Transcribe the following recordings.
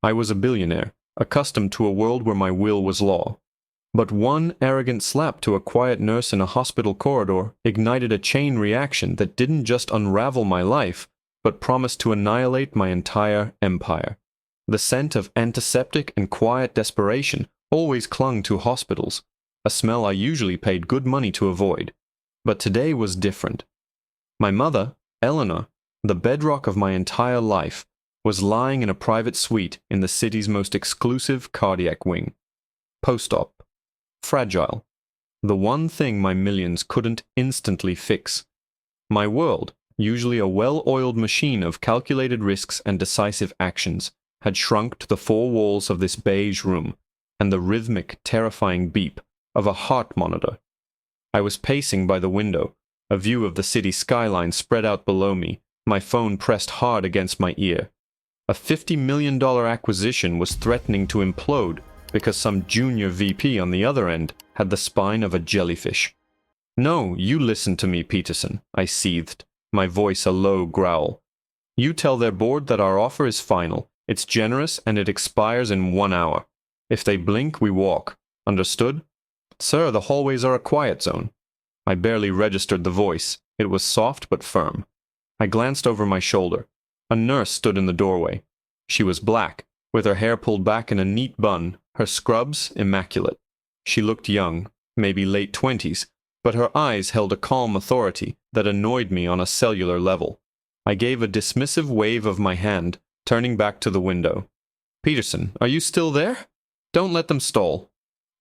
I was a billionaire, accustomed to a world where my will was law. But one arrogant slap to a quiet nurse in a hospital corridor ignited a chain reaction that didn't just unravel my life, but promised to annihilate my entire empire. The scent of antiseptic and quiet desperation always clung to hospitals, a smell I usually paid good money to avoid. But today was different. My mother, Eleanor, the bedrock of my entire life, was lying in a private suite in the city's most exclusive cardiac wing. Post-op. Fragile. The one thing my millions couldn't instantly fix. My world, usually a well-oiled machine of calculated risks and decisive actions, had shrunk to the four walls of this beige room and the rhythmic, terrifying beep of a heart monitor. I was pacing by the window, a view of the city skyline spread out below me, my phone pressed hard against my ear. A $50 million acquisition was threatening to implode because some junior VP on the other end had the spine of a jellyfish. "No, you listen to me, Peterson," I seethed, my voice a low growl. "You tell their board that our offer is final, it's generous, and it expires in 1 hour. If they blink, we walk. Understood?" "Sir, the hallways are a quiet zone." I barely registered the voice. It was soft but firm. I glanced over my shoulder. A nurse stood in the doorway. She was black, with her hair pulled back in a neat bun, her scrubs immaculate. She looked young, maybe late 20s, but her eyes held a calm authority that annoyed me on a cellular level. I gave a dismissive wave of my hand, turning back to the window. "Peterson, are you still there? Don't let them stall."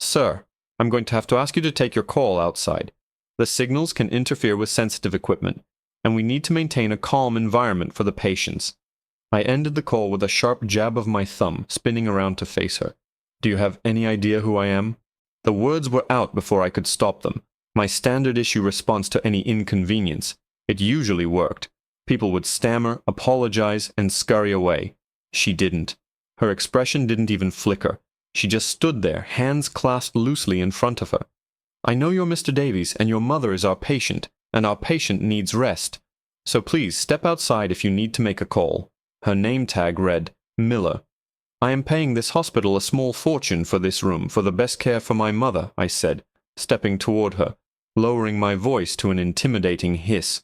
"Sir, I'm going to have to ask you to take your call outside. The signals can interfere with sensitive equipment, and we need to maintain a calm environment for the patients." I ended the call with a sharp jab of my thumb, spinning around to face her. "Do you have any idea who I am?" The words were out before I could stop them. My standard issue response to any inconvenience. It usually worked. People would stammer, apologize, and scurry away. She didn't. Her expression didn't even flicker. She just stood there, hands clasped loosely in front of her. "I know you're Mr. Davies, and your mother is our patient, and our patient needs rest. So please step outside if you need to make a call." Her name tag read, Miller. "I am paying this hospital a small fortune for this room, for the best care for my mother," I said, stepping toward her, lowering my voice to an intimidating hiss.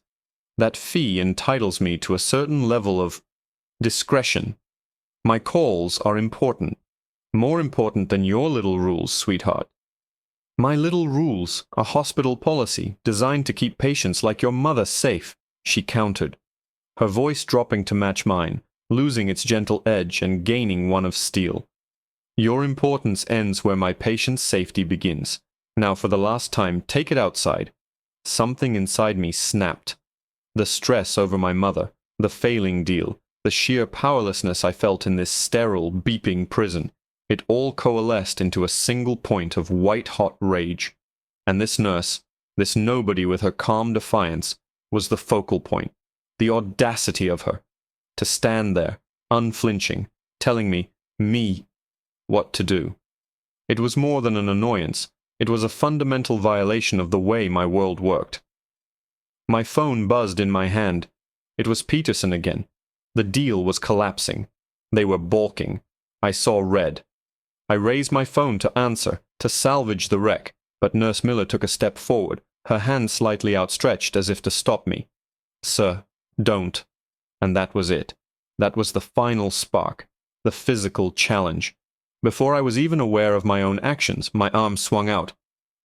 "That fee entitles me to a certain level of discretion. My calls are important. More important than your little rules, sweetheart." "My little rules, a hospital policy designed to keep patients like your mother safe," she countered, her voice dropping to match mine, losing its gentle edge and gaining one of steel. "Your importance ends where my patient's safety begins. Now for the last time, take it outside." Something inside me snapped. The stress over my mother, the failing deal, the sheer powerlessness I felt in this sterile, beeping prison, it all coalesced into a single point of white-hot rage. And this nurse, this nobody with her calm defiance, was the focal point. The audacity of her, to stand there, unflinching, telling me, what to do. It was more than an annoyance. It was a fundamental violation of the way my world worked. My phone buzzed in my hand. It was Peterson again. The deal was collapsing. They were balking. I saw red. I raised my phone to answer, to salvage the wreck, but Nurse Miller took a step forward, her hand slightly outstretched as if to stop me. "Sir, don't." And that was it. That was the final spark, the physical challenge. Before I was even aware of my own actions, my arm swung out.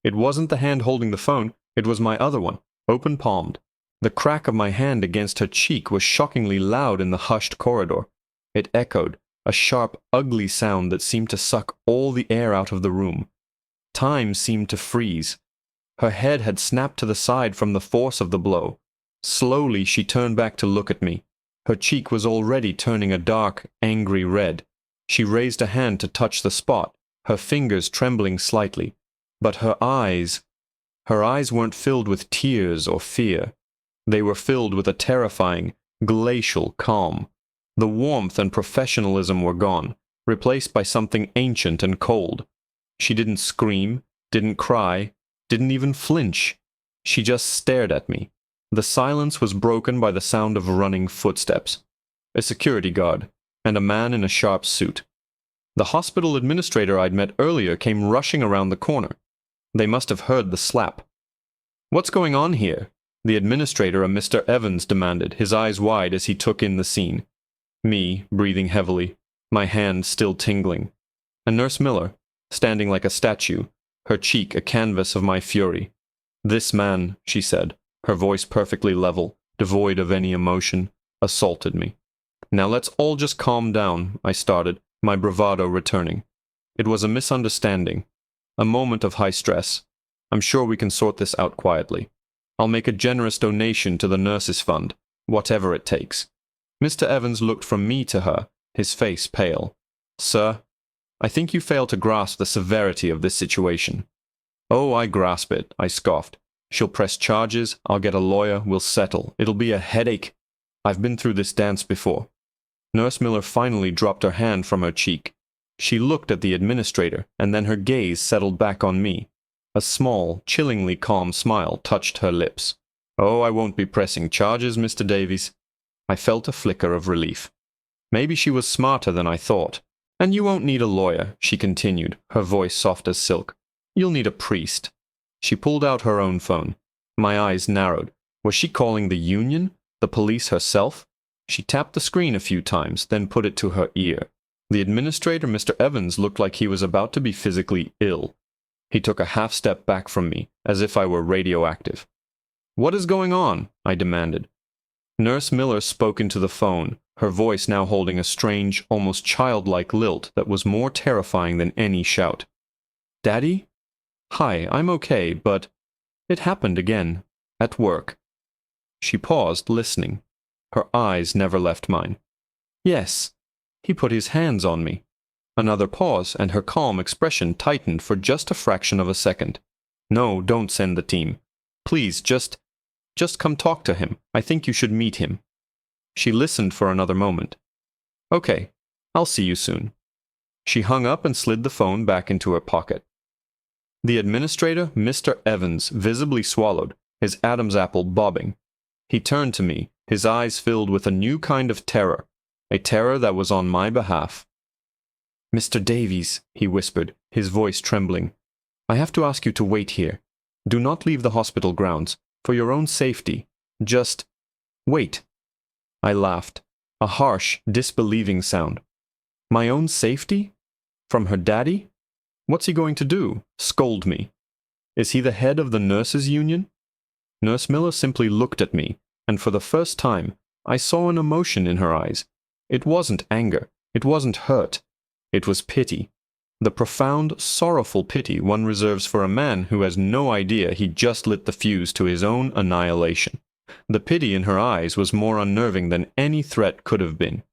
It wasn't the hand holding the phone, it was my other one, open-palmed. The crack of my hand against her cheek was shockingly loud in the hushed corridor. It echoed, a sharp, ugly sound that seemed to suck all the air out of the room. Time seemed to freeze. Her head had snapped to the side from the force of the blow. Slowly she turned back to look at me. Her cheek was already turning a dark, angry red. She raised a hand to touch the spot, her fingers trembling slightly. But her eyes weren't filled with tears or fear. They were filled with a terrifying, glacial calm. The warmth and professionalism were gone, replaced by something ancient and cold. She didn't scream, didn't cry, didn't even flinch. She just stared at me. The silence was broken by the sound of running footsteps. A security guard, and a man in a sharp suit. The hospital administrator I'd met earlier came rushing around the corner. They must have heard the slap. "What's going on here?" the administrator, a Mr. Evans, demanded, his eyes wide as he took in the scene. Me, breathing heavily, my hand still tingling. And Nurse Miller, standing like a statue, her cheek a canvas of my fury. "This man," she said, her voice perfectly level, devoid of any emotion, assaulted me. "Now let's all just calm down," I started, my bravado returning. "It was a misunderstanding, a moment of high stress. I'm sure we can sort this out quietly. I'll make a generous donation to the nurses' fund, whatever it takes." Mr. Evans looked from me to her, his face pale. "Sir, I think you fail to grasp the severity of this situation." "Oh, I grasp it," I scoffed. "She'll press charges, I'll get a lawyer, we'll settle. It'll be a headache. I've been through this dance before." Nurse Miller finally dropped her hand from her cheek. She looked at the administrator, and then her gaze settled back on me. A small, chillingly calm smile touched her lips. "Oh, I won't be pressing charges, Mr. Davies." I felt a flicker of relief. Maybe she was smarter than I thought. "And you won't need a lawyer," she continued, her voice soft as silk. "You'll need a priest." She pulled out her own phone. My eyes narrowed. Was she calling the union? The police herself? She tapped the screen a few times, then put it to her ear. The administrator, Mr. Evans, looked like he was about to be physically ill. He took a half step back from me, as if I were radioactive. "What is going on?" I demanded. Nurse Miller spoke into the phone, her voice now holding a strange, almost childlike lilt that was more terrifying than any shout. "Daddy? Hi, I'm okay, but it happened again. At work." She paused, listening. Her eyes never left mine. "Yes. He put his hands on me." Another pause, and her calm expression tightened for just a fraction of a second. "No, don't send the team. Please, just come talk to him. I think you should meet him." She listened for another moment. "Okay, I'll see you soon." She hung up and slid the phone back into her pocket. The administrator, Mr. Evans, visibly swallowed, his Adam's apple bobbing. He turned to me, his eyes filled with a new kind of terror, a terror that was on my behalf. "Mr. Davies," he whispered, his voice trembling, "I have to ask you to wait here. Do not leave the hospital grounds. For your own safety. Just wait." I laughed, a harsh, disbelieving sound. My own safety? From her daddy? What's he going to do? Scold me? Is he the head of the nurses' union? Nurse Miller simply looked at me, and for the first time, I saw an emotion in her eyes. It wasn't anger. It wasn't hurt. It was pity. The profound, sorrowful pity one reserves for a man who has no idea he just lit the fuse to his own annihilation. The pity in her eyes was more unnerving than any threat could have been.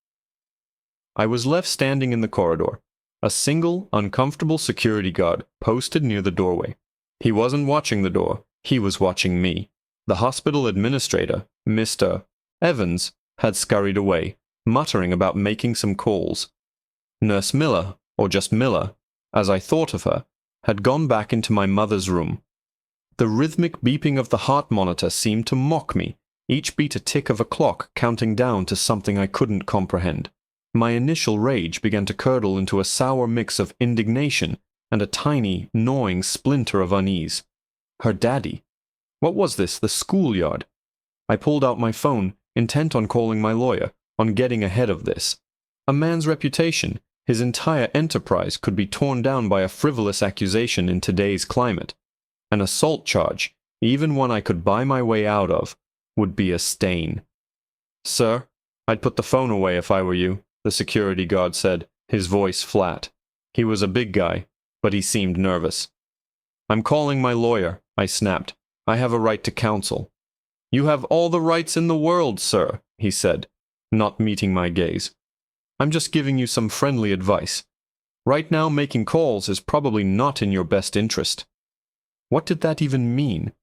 I was left standing in the corridor, a single, uncomfortable security guard posted near the doorway. He wasn't watching the door, he was watching me. The hospital administrator, Mr. Evans, had scurried away, muttering about making some calls. Nurse Miller, or just Miller, as I thought of her, had gone back into my mother's room. The rhythmic beeping of the heart monitor seemed to mock me, each beat a tick of a clock counting down to something I couldn't comprehend. My initial rage began to curdle into a sour mix of indignation and a tiny, gnawing splinter of unease. Her daddy. What was this, the schoolyard? I pulled out my phone, intent on calling my lawyer, on getting ahead of this. A man's reputation, his entire enterprise, could be torn down by a frivolous accusation in today's climate. An assault charge, even one I could buy my way out of, would be a stain. "Sir, I'd put the phone away if I were you," the security guard said, his voice flat. He was a big guy, but he seemed nervous. "I'm calling my lawyer," I snapped. "I have a right to counsel." "You have all the rights in the world, sir," he said, not meeting my gaze. "I'm just giving you some friendly advice. Right now, making calls is probably not in your best interest." What did that even mean?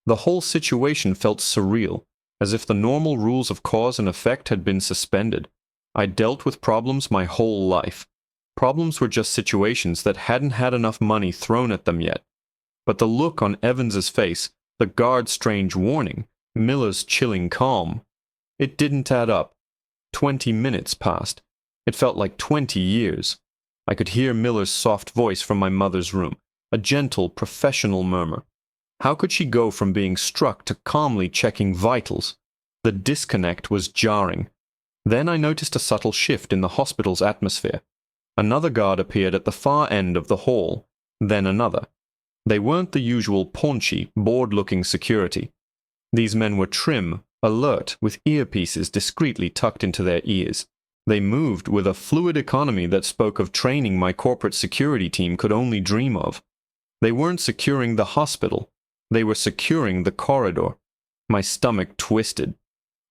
The whole situation felt surreal, as if the normal rules of cause and effect had been suspended. I dealt with problems my whole life. Problems were just situations that hadn't had enough money thrown at them yet. But the look on Evans's face, the guard's strange warning, Miller's chilling calm, it didn't add up. 20 minutes passed. It felt like 20 years. I could hear Miller's soft voice from my mother's room, a gentle, professional murmur. How could she go from being struck to calmly checking vitals? The disconnect was jarring. Then I noticed a subtle shift in the hospital's atmosphere. Another guard appeared at the far end of the hall, then another. They weren't the usual paunchy, bored-looking security. These men were trim, alert, with earpieces discreetly tucked into their ears. They moved with a fluid economy that spoke of training my corporate security team could only dream of. They weren't securing the hospital. They were securing the corridor. My stomach twisted.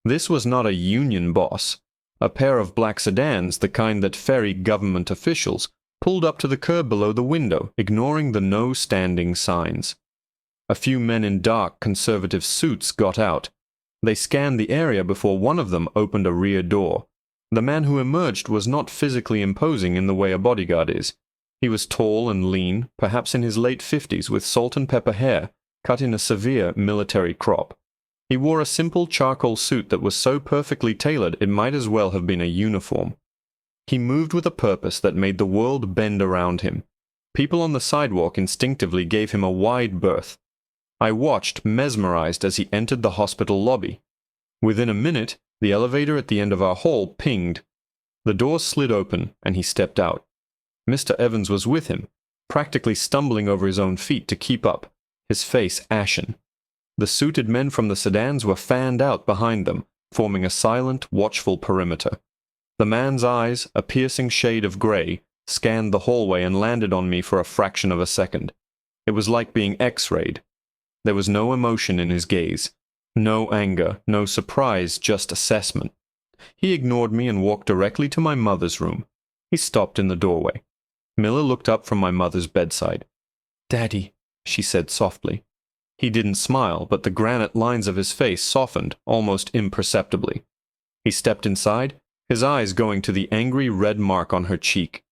This was not a union boss. A pair of black sedans, the kind that ferry government officials, pulled up to the curb below the window, ignoring the no standing signs. A few men in dark, conservative suits got out. They scanned the area before one of them opened a rear door. The man who emerged was not physically imposing in the way a bodyguard is. He was tall and lean, perhaps in his late 50s, with salt and pepper hair, cut in a severe military crop. He wore a simple charcoal suit that was so perfectly tailored it might as well have been a uniform. He moved with a purpose that made the world bend around him. People on the sidewalk instinctively gave him a wide berth. I watched, mesmerized, as he entered the hospital lobby. Within a minute, the elevator at the end of our hall pinged. The door slid open, and he stepped out. Mr. Evans was with him, practically stumbling over his own feet to keep up, his face ashen. The suited men from the sedans were fanned out behind them, forming a silent, watchful perimeter. The man's eyes, a piercing shade of gray, scanned the hallway and landed on me for a fraction of a second. It was like being X-rayed. There was no emotion in his gaze. No anger, no surprise, just assessment. He ignored me and walked directly to my mother's room. He stopped in the doorway. Miller looked up from my mother's bedside. "Daddy," she said softly. He didn't smile, but the granite lines of his face softened, almost imperceptibly. He stepped inside, his eyes going to the angry red mark on her cheek.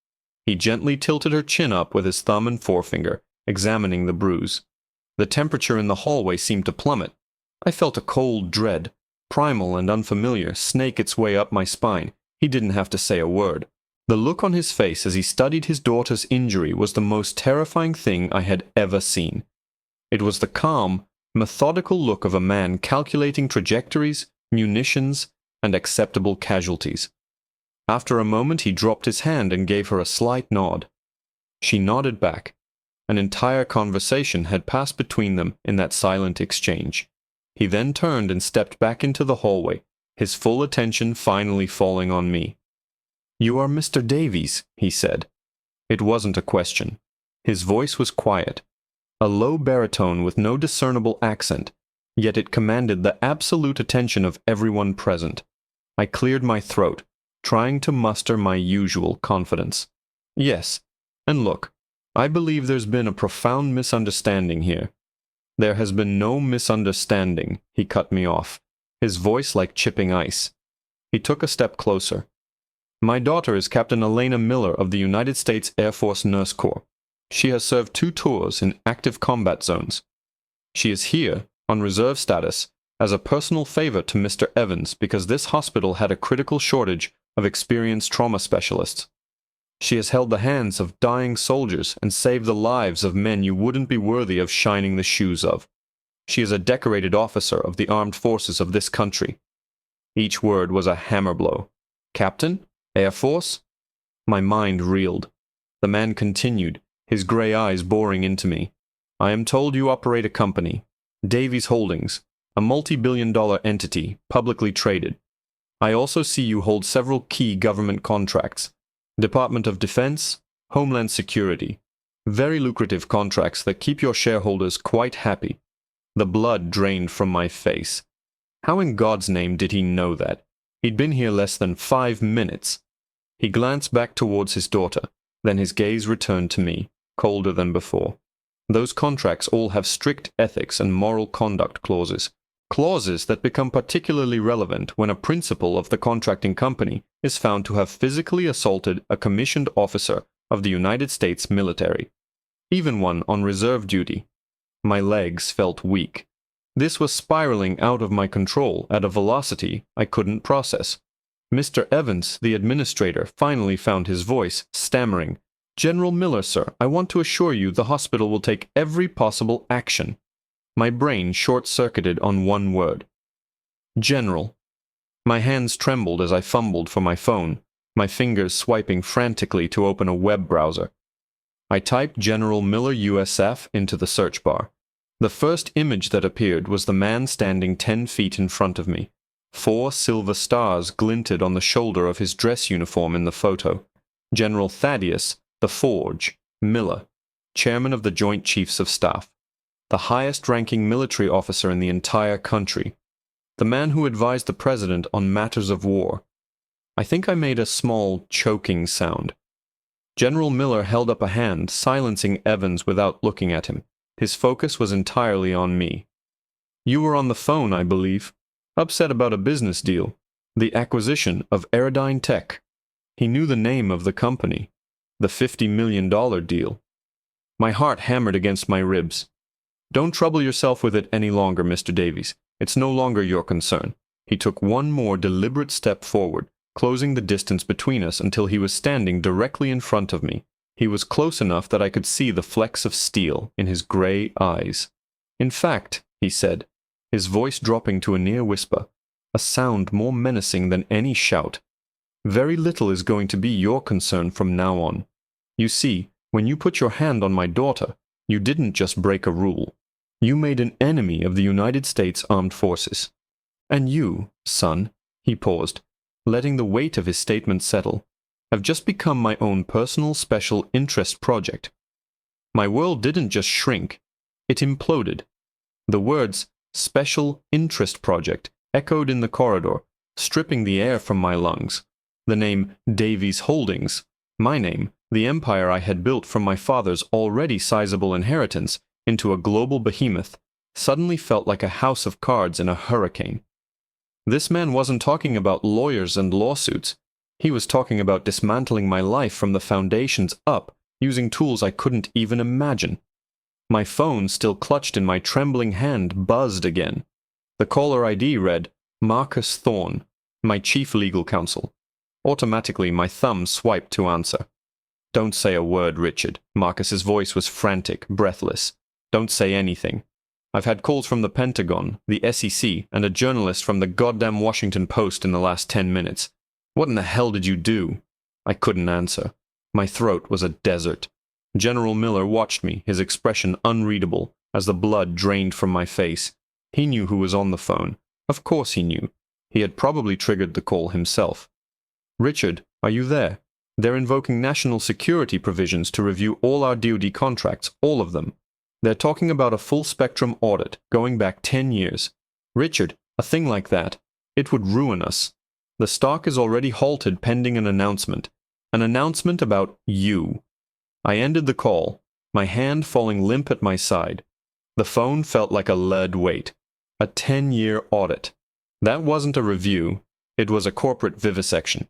He gently tilted her chin up with his thumb and forefinger, examining the bruise. The temperature in the hallway seemed to plummet. I felt a cold dread, primal and unfamiliar, snake its way up my spine. He didn't have to say a word. The look on his face as he studied his daughter's injury was the most terrifying thing I had ever seen. It was the calm, methodical look of a man calculating trajectories, munitions, and acceptable casualties. After a moment he dropped his hand and gave her a slight nod. She nodded back. An entire conversation had passed between them in that silent exchange. He then turned and stepped back into the hallway, his full attention finally falling on me. "You are Mr. Davies," he said. It wasn't a question. His voice was quiet, a low baritone with no discernible accent, yet it commanded the absolute attention of everyone present. I cleared my throat, trying to muster my usual confidence. "Yes, and look, I believe there's been a profound misunderstanding here." "There has been no misunderstanding," he cut me off, his voice like chipping ice. He took a step closer. "My daughter is Captain Elena Miller of the United States Air Force Nurse Corps. She has served 2 tours in active combat zones. She is here, on reserve status, as a personal favor to Mr. Evans because this hospital had a critical shortage of experienced trauma specialists. She has held the hands of dying soldiers and saved the lives of men you wouldn't be worthy of shining the shoes of. She is a decorated officer of the armed forces of this country." Each word was a hammer blow. "Captain? Air Force?" My mind reeled. The man continued, his gray eyes boring into me. "I am told you operate a company, Davies Holdings, a multi-billion-dollar entity, publicly traded. I also see you hold several key government contracts. Department of Defense, Homeland Security. Very lucrative contracts that keep your shareholders quite happy." The blood drained from my face. How in God's name did he know that? He'd been here less than 5 minutes. He glanced back towards his daughter, then his gaze returned to me, colder than before. "Those contracts all have strict ethics and moral conduct clauses. Clauses that become particularly relevant when a principal of the contracting company is found to have physically assaulted a commissioned officer of the United States military, even one on reserve duty." My legs felt weak. This was spiraling out of my control at a velocity I couldn't process. Mr. Evans, the administrator, finally found his voice, stammering, General Miller, sir, I want to assure you the hospital will take every possible action. My brain short-circuited on one word. General. My hands trembled as I fumbled for my phone, my fingers swiping frantically to open a web browser. I typed General Miller USF into the search bar. The first image that appeared was the man standing 10 feet in front of me. 4 silver stars glinted on the shoulder of his dress uniform in the photo. General Thaddeus, the Forge, Miller, chairman of the Joint Chiefs of Staff, the highest-ranking military officer in the entire country, the man who advised the president on matters of war. I think I made a small, choking sound. General Miller held up a hand, silencing Evans without looking at him. His focus was entirely on me. You were on the phone, I believe. Upset about a business deal. The acquisition of Aerodyne Tech. He knew the name of the company. The $50 million deal. My heart hammered against my ribs. Don't trouble yourself with it any longer, Mr. Davies. It's no longer your concern. He took one more deliberate step forward, closing the distance between us until he was standing directly in front of me. He was close enough that I could see the flecks of steel in his gray eyes. In fact, he said, his voice dropping to a near whisper, a sound more menacing than any shout, very little is going to be your concern from now on. You see, when you put your hand on my daughter, you didn't just break a rule. You made an enemy of the United States Armed Forces. And you, son, he paused, letting the weight of his statement settle, have just become my own personal special interest project. My world didn't just shrink, it imploded. The words, special interest project, echoed in the corridor, stripping the air from my lungs. The name Davies Holdings, my name, the empire I had built from my father's already sizable inheritance into a global behemoth, suddenly felt like a house of cards in a hurricane. This man wasn't talking about lawyers and lawsuits. He was talking about dismantling my life from the foundations up, using tools I couldn't even imagine. My phone, still clutched in my trembling hand, buzzed again. The caller ID read, Marcus Thorne, my chief legal counsel. Automatically, my thumb swiped to answer. Don't say a word, Richard. Marcus's voice was frantic, breathless. Don't say anything. I've had calls from the Pentagon, the SEC, and a journalist from the goddamn Washington Post in the last 10 minutes. What in the hell did you do? I couldn't answer. My throat was a desert. General Miller watched me, his expression unreadable, as the blood drained from my face. He knew who was on the phone. Of course he knew. He had probably triggered the call himself. Richard, are you there? They're invoking national security provisions to review all our DoD contracts, all of them. They're talking about a full-spectrum audit, going back 10 years. Richard, a thing like that, it would ruin us. The stock is already halted pending an announcement about you. I ended the call, my hand falling limp at my side. The phone felt like a lead weight. A 10-year audit. That wasn't a review, it was a corporate vivisection.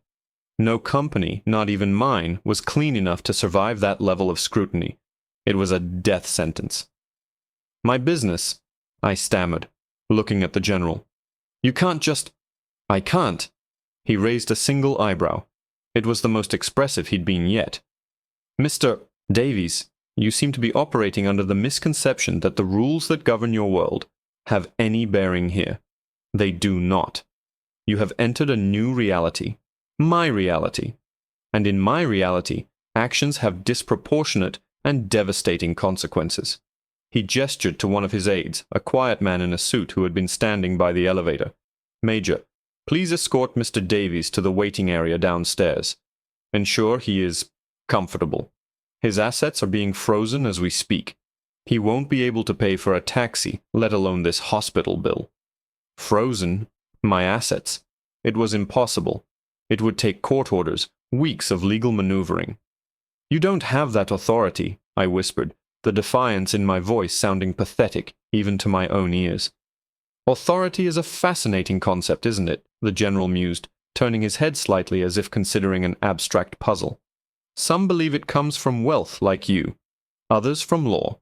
No company, not even mine, was clean enough to survive that level of scrutiny. It was a death sentence. My business, I stammered, looking at the general. You can't just... I can't. He raised a single eyebrow. It was the most expressive he'd been yet. Mr. Davies, you seem to be operating under the misconception that the rules that govern your world have any bearing here. They do not. You have entered a new reality. My reality. And in my reality, actions have disproportionate and devastating consequences. He gestured to one of his aides, a quiet man in a suit who had been standing by the elevator. Major, please escort Mr. Davies to the waiting area downstairs. Ensure he is comfortable. His assets are being frozen as we speak. He won't be able to pay for a taxi, let alone this hospital bill. Frozen? My assets? It was impossible. It would take court orders, weeks of legal maneuvering. You don't have that authority, I whispered, the defiance in my voice sounding pathetic even to my own ears. Authority is a fascinating concept, isn't it? The general mused, turning his head slightly as if considering an abstract puzzle. Some believe it comes from wealth like you, others from law.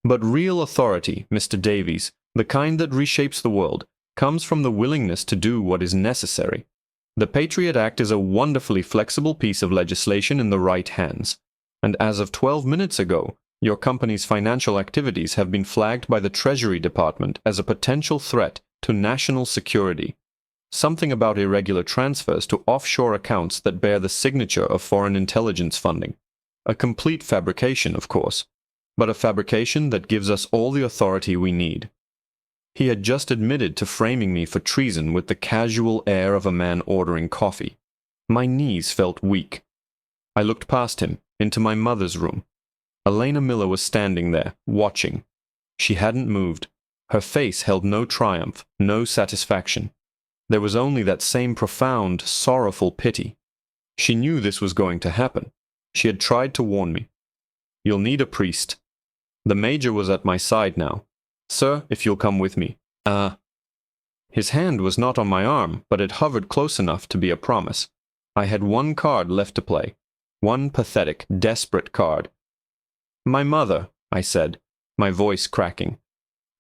But real authority, Mr. Davies, the kind that reshapes the world, comes from the willingness to do what is necessary. The Patriot Act is a wonderfully flexible piece of legislation in the right hands. And as of 12 minutes ago, your company's financial activities have been flagged by the Treasury Department as a potential threat to national security. Something about irregular transfers to offshore accounts that bear the signature of foreign intelligence funding. A complete fabrication, of course, but a fabrication that gives us all the authority we need. He had just admitted to framing me for treason with the casual air of a man ordering coffee. My knees felt weak. I looked past him, into my mother's room. Elena Miller was standing there, watching. She hadn't moved. Her face held no triumph, no satisfaction. There was only that same profound, sorrowful pity. She knew this was going to happen. She had tried to warn me. "You'll need a priest." The major was at my side now. "Sir, if you'll come with me." His hand was not on my arm, but it hovered close enough to be a promise. I had one card left to play. One pathetic, desperate card. "My mother," I said, my voice cracking.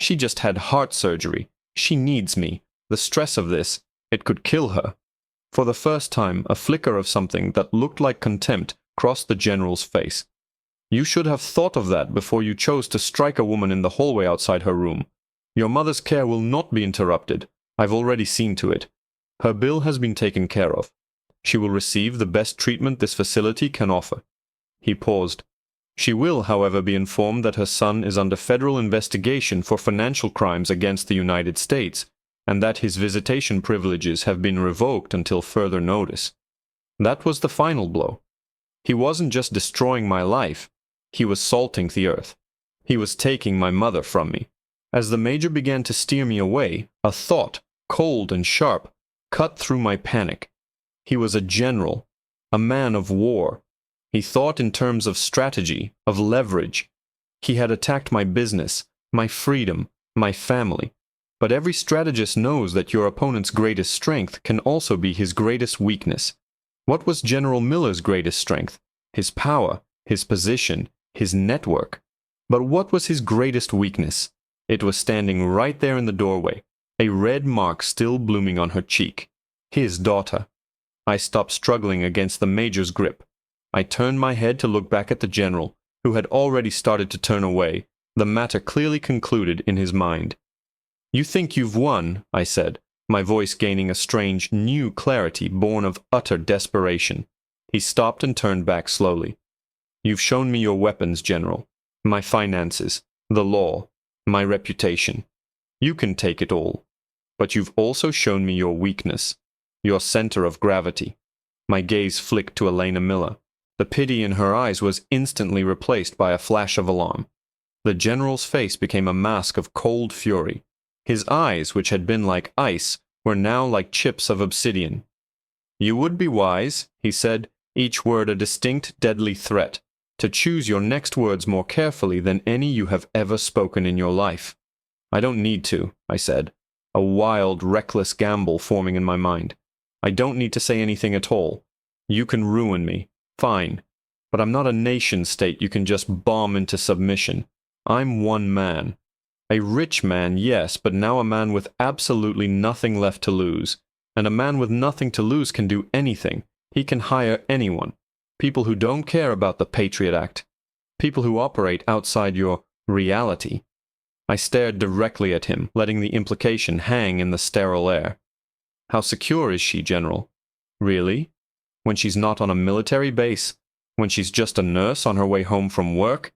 "She just had heart surgery. She needs me. The stress of this, it could kill her." For the first time, a flicker of something that looked like contempt crossed the general's face. "You should have thought of that before you chose to strike a woman in the hallway outside her room. Your mother's care will not be interrupted. I've already seen to it. Her bill has been taken care of. She will receive the best treatment this facility can offer." He paused. "She will, however, be informed that her son is under federal investigation for financial crimes against the United States, and that his visitation privileges have been revoked until further notice." That was the final blow. He wasn't just destroying my life. He was salting the earth. He was taking my mother from me. As the major began to steer me away, a thought, cold and sharp, cut through my panic. He was a general, a man of war. He thought in terms of strategy, of leverage. He had attacked my business, my freedom, my family. But every strategist knows that your opponent's greatest strength can also be his greatest weakness. What was General Miller's greatest strength? His power, his position, his network. But what was his greatest weakness? It was standing right there in the doorway, a red mark still blooming on her cheek. His daughter. I stopped struggling against the major's grip. I turned my head to look back at the general, who had already started to turn away, the matter clearly concluded in his mind. "You think you've won," I said, my voice gaining a strange, new clarity born of utter desperation. He stopped and turned back slowly. "You've shown me your weapons, General. My finances, the law, my reputation. You can take it all. But you've also shown me your weakness, your center of gravity." My gaze flicked to Elena Miller. The pity in her eyes was instantly replaced by a flash of alarm. The general's face became a mask of cold fury. His eyes, which had been like ice, were now like chips of obsidian. "You would be wise," he said, each word a distinct, deadly threat, "to choose your next words more carefully than any you have ever spoken in your life." "I don't need to," I said, a wild, reckless gamble forming in my mind. "I don't need to say anything at all. You can ruin me. Fine. But I'm not a nation-state you can just bomb into submission. I'm one man. A rich man, yes, but now a man with absolutely nothing left to lose. And a man with nothing to lose can do anything. He can hire anyone. People who don't care about the Patriot Act. People who operate outside your reality." I stared directly at him, letting the implication hang in the sterile air. "How secure is she, General?" "Really? When she's not on a military base? When she's just a nurse on her way home from work?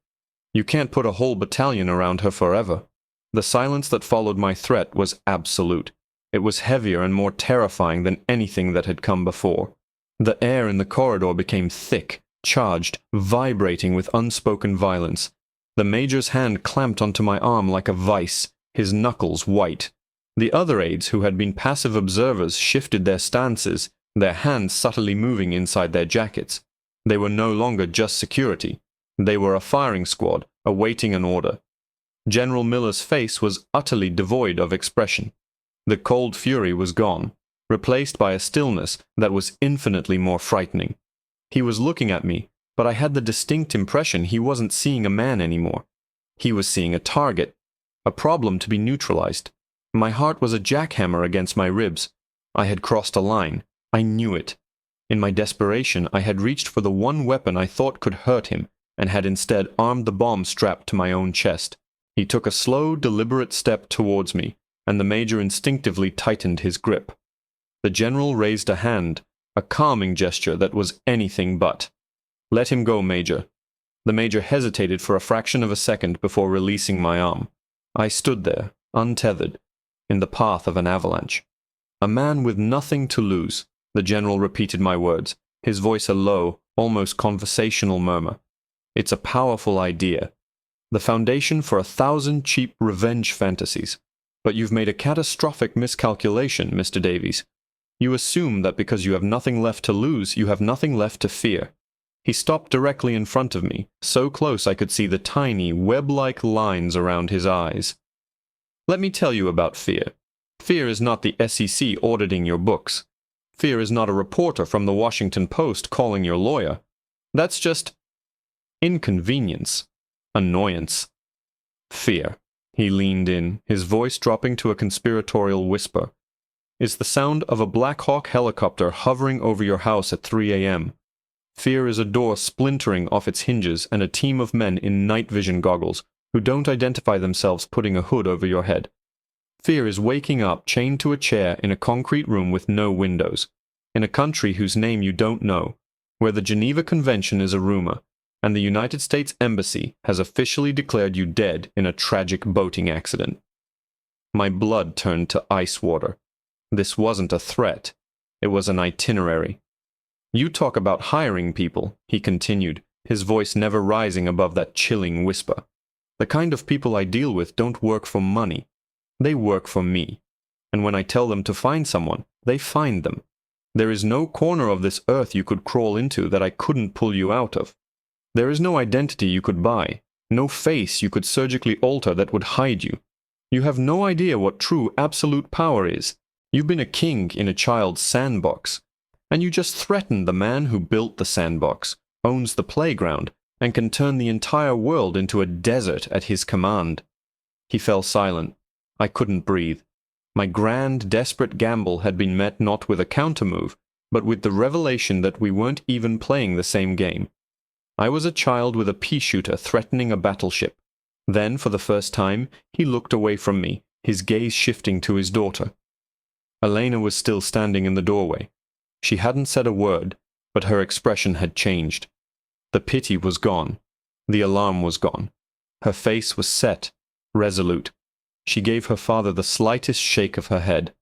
You can't put a whole battalion around her forever." The silence that followed my threat was absolute. It was heavier and more terrifying than anything that had come before. The air in the corridor became thick, charged, vibrating with unspoken violence. The major's hand clamped onto my arm like a vice, his knuckles white. The other aides, who had been passive observers, shifted their stances, their hands subtly moving inside their jackets. They were no longer just security. They were a firing squad, awaiting an order. General Miller's face was utterly devoid of expression. The cold fury was gone, replaced by a stillness that was infinitely more frightening. He was looking at me, but I had the distinct impression he wasn't seeing a man anymore. He was seeing a target, a problem to be neutralized. My heart was a jackhammer against my ribs. I had crossed a line. I knew it. In my desperation, I had reached for the one weapon I thought could hurt him, and had instead armed the bomb strapped to my own chest. He took a slow, deliberate step towards me, and the Major instinctively tightened his grip. The General raised a hand, a calming gesture that was anything but. "Let him go, Major." The Major hesitated for a fraction of a second before releasing my arm. I stood there, untethered, in the path of an avalanche. "A man with nothing to lose," the General repeated my words, his voice a low, almost conversational murmur. "It's a powerful idea. The foundation for 1,000 cheap revenge fantasies. But you've made a catastrophic miscalculation, Mr. Davies. You assume that because you have nothing left to lose, you have nothing left to fear." He stopped directly in front of me, so close I could see the tiny, web-like lines around his eyes. "Let me tell you about fear. Fear is not the SEC auditing your books. Fear is not a reporter from the Washington Post calling your lawyer. That's just inconvenience, annoyance. Fear," he leaned in, his voice dropping to a conspiratorial whisper, "is the sound of a Black Hawk helicopter hovering over your house at 3 a.m. Fear is a door splintering off its hinges and a team of men in night vision goggles who don't identify themselves putting a hood over your head. Fear is waking up chained to a chair in a concrete room with no windows, in a country whose name you don't know, where the Geneva Convention is a rumor, and the United States Embassy has officially declared you dead in a tragic boating accident." My blood turned to ice water. This wasn't a threat. It was an itinerary. "You talk about hiring people," he continued, his voice never rising above that chilling whisper. "The kind of people I deal with don't work for money. They work for me. And when I tell them to find someone, they find them. There is no corner of this earth you could crawl into that I couldn't pull you out of. There is no identity you could buy, no face you could surgically alter that would hide you. You have no idea what true absolute power is. You've been a king in a child's sandbox. And you just threaten the man who built the sandbox, owns the playground, and can turn the entire world into a desert at his command." He fell silent. I couldn't breathe. My grand, desperate gamble had been met not with a countermove, but with the revelation that we weren't even playing the same game. I was a child with a pea shooter threatening a battleship. Then, for the first time, he looked away from me, his gaze shifting to his daughter. Elena was still standing in the doorway. She hadn't said a word, but her expression had changed. The pity was gone. The alarm was gone. Her face was set, resolute. She gave her father the slightest shake of her head.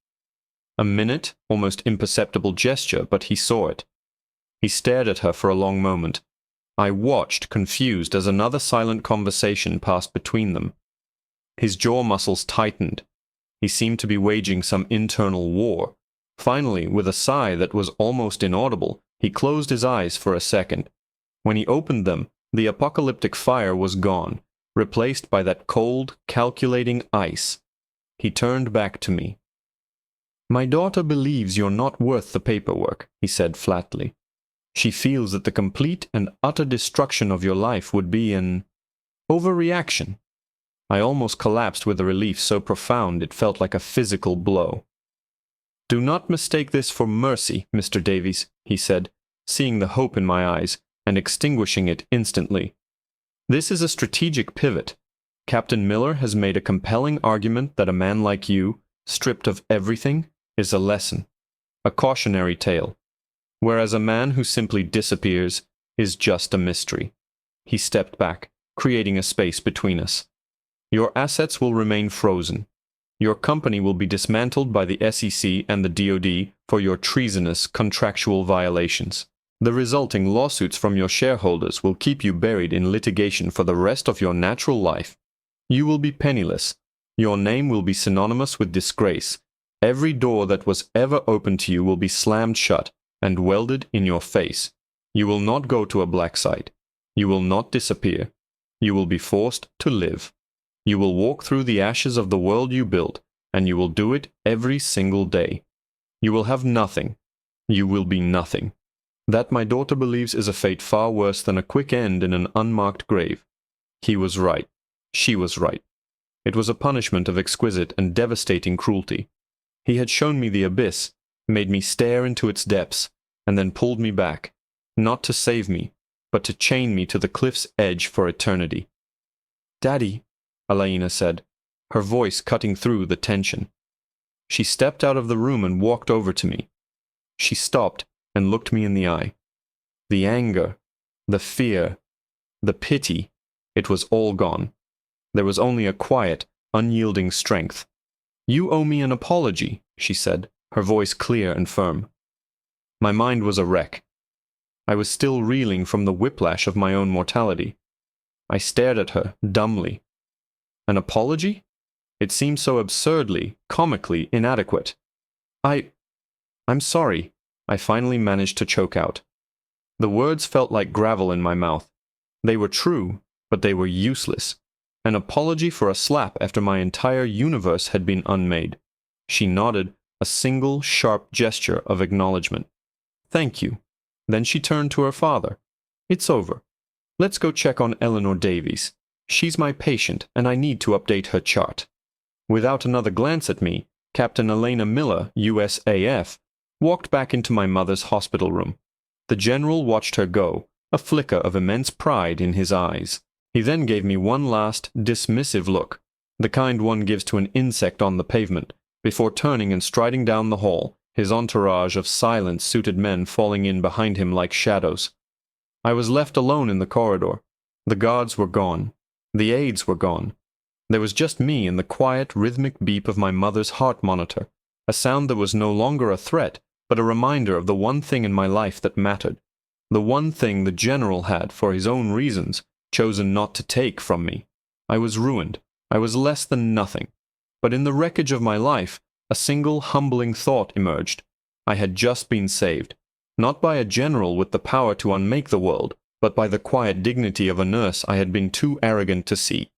A minute, almost imperceptible gesture, but he saw it. He stared at her for a long moment. I watched, confused, as another silent conversation passed between them. His jaw muscles tightened. He seemed to be waging some internal war. Finally, with a sigh that was almost inaudible, he closed his eyes for a second. When he opened them, the apocalyptic fire was gone, replaced by that cold, calculating ice. He turned back to me. "My daughter believes you're not worth the paperwork," he said flatly. "She feels that the complete and utter destruction of your life would be an overreaction." I almost collapsed with a relief so profound it felt like a physical blow. "Do not mistake this for mercy, Mr. Davies," he said, seeing the hope in my eyes and extinguishing it instantly. "This is a strategic pivot. Captain Miller has made a compelling argument that a man like you, stripped of everything, is a lesson, a cautionary tale, whereas a man who simply disappears is just a mystery." He stepped back, creating a space between us. "Your assets will remain frozen. Your company will be dismantled by the SEC and the DoD for your treasonous contractual violations. The resulting lawsuits from your shareholders will keep you buried in litigation for the rest of your natural life. You will be penniless. Your name will be synonymous with disgrace. Every door that was ever open to you will be slammed shut and welded in your face. You will not go to a black site. You will not disappear. You will be forced to live. You will walk through the ashes of the world you built, and you will do it every single day. You will have nothing. You will be nothing. That, my daughter believes, is a fate far worse than a quick end in an unmarked grave." He was right. She was right. It was a punishment of exquisite and devastating cruelty. He had shown me the abyss, made me stare into its depths, and then pulled me back, not to save me, but to chain me to the cliff's edge for eternity. "Daddy," Elena said, her voice cutting through the tension. She stepped out of the room and walked over to me. She stopped and looked me in the eye. The anger, the fear, the pity, it was all gone. There was only a quiet, unyielding strength. "You owe me an apology," she said, her voice clear and firm. My mind was a wreck. I was still reeling from the whiplash of my own mortality. I stared at her, dumbly. An apology? It seemed so absurdly, comically inadequate. I'm sorry," I finally managed to choke out. The words felt like gravel in my mouth. They were true, but they were useless. An apology for a slap after my entire universe had been unmade. She nodded, a single sharp gesture of acknowledgement. "Thank you." Then she turned to her father. "It's over. Let's go check on Eleanor Davies. She's my patient, and I need to update her chart." Without another glance at me, Captain Elena Miller, USAF, walked back into my mother's hospital room. The general watched her go, a flicker of immense pride in his eyes. He then gave me one last, dismissive look, the kind one gives to an insect on the pavement, before turning and striding down the hall, his entourage of silent, suited men falling in behind him like shadows. I was left alone in the corridor. The guards were gone. The aides were gone. There was just me and the quiet, rhythmic beep of my mother's heart monitor, a sound that was no longer a threat, but a reminder of the one thing in my life that mattered, the one thing the general had, for his own reasons, chosen not to take from me. I was ruined. I was less than nothing. But in the wreckage of my life, a single humbling thought emerged. I had just been saved, not by a general with the power to unmake the world, but by the quiet dignity of a nurse I had been too arrogant to see.